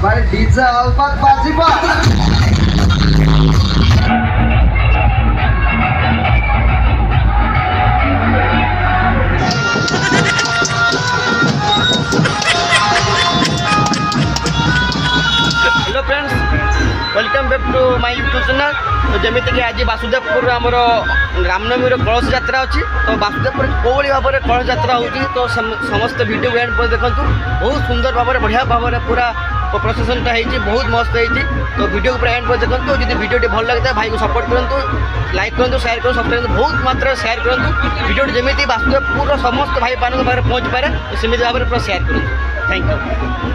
भाई डीजे अलबत बाजिबा। Hello friends, welcome back to my YouTube channel. तो जमीक कि आज बासुदेवपुर आमर रामनवमी कलश यात्रा अच्छी। तो बासुदेवपुर कौली भाव में कलश यात्रा होती तो समस्त वीडियो को एंड पर देखूँ। बहुत सुंदर भाव में बढ़िया भाव में पूरा प्रोसेसनटा होती, बहुत मस्त होती। तो वीडियो को पूरा एंड पर देखूँ। जब वीडियो भल लगता है भाई को सपोर्ट करूँ, लाइक करूँ, शेयर करूँ, सब्सक्राइब करूँ, बहुत मात्रा शेयर करूँ। वीडियो जमी बासुदेवपुर समस्त भाई मान पाखे पहुँच पाए तो सेमती भाव में पूरा शेयर करूँ। Thank you.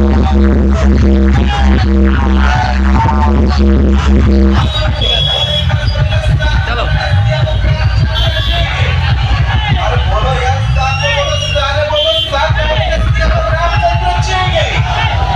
चलो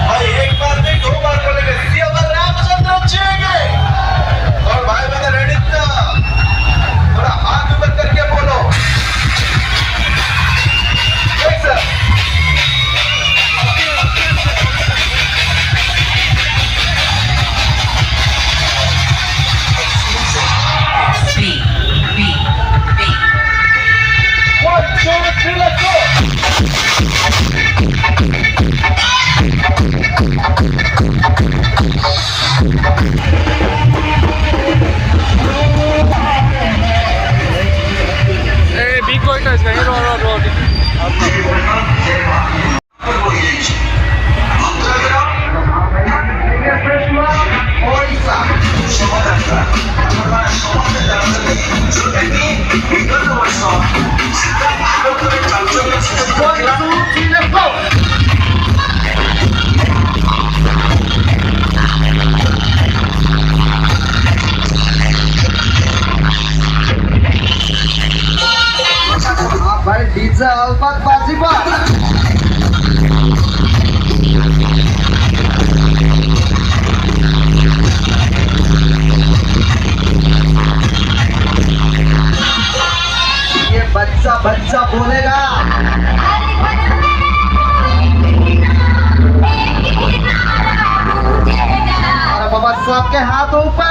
भाई एक बार नहीं दो बार बोलेंगे सीएम रामचंद्र चाहिए। और भाई बता रेडी था, थोड़ा हाथ ऊपर करके बोलो। एक sir One, two, three, let's go. Big boy guys, can you roll? भाई डीजे अल्फात बाजी बा। ये बच्चा बच्चा बोलेगा। और बाबा सबके हाथ ऊपर।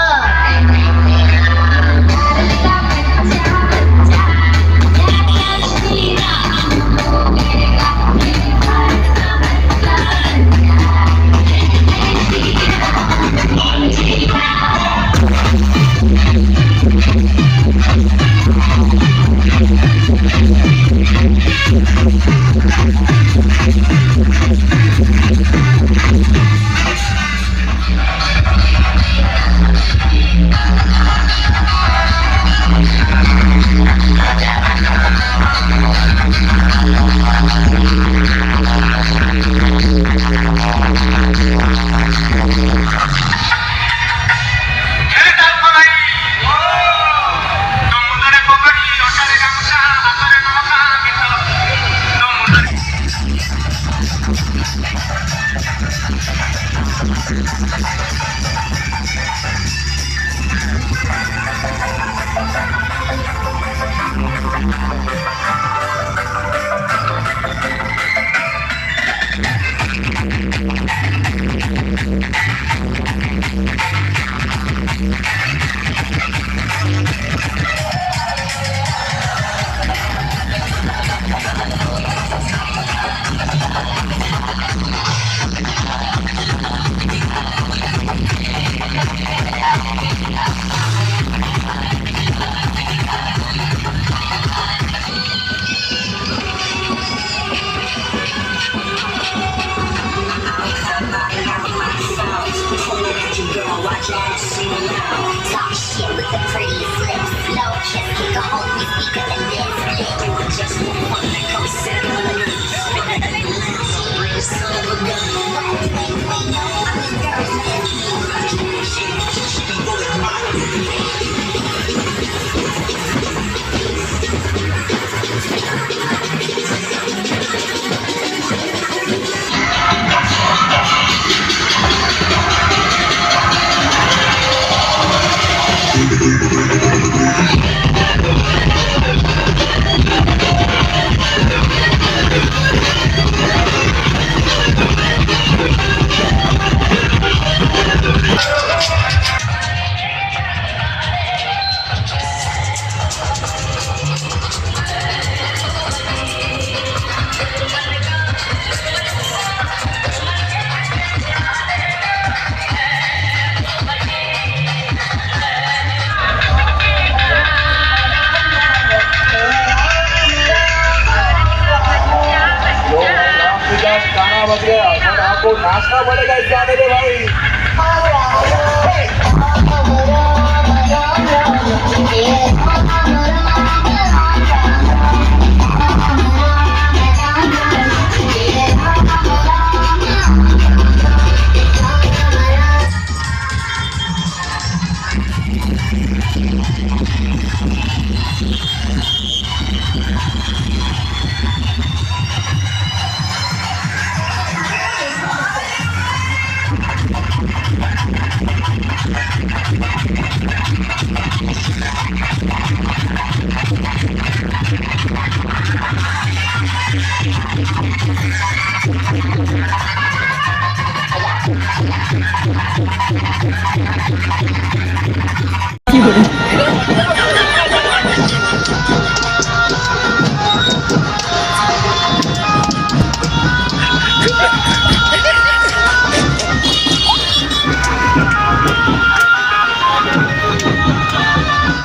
बच गया और आपको नाचना पड़ेगा इस गाने में भाई।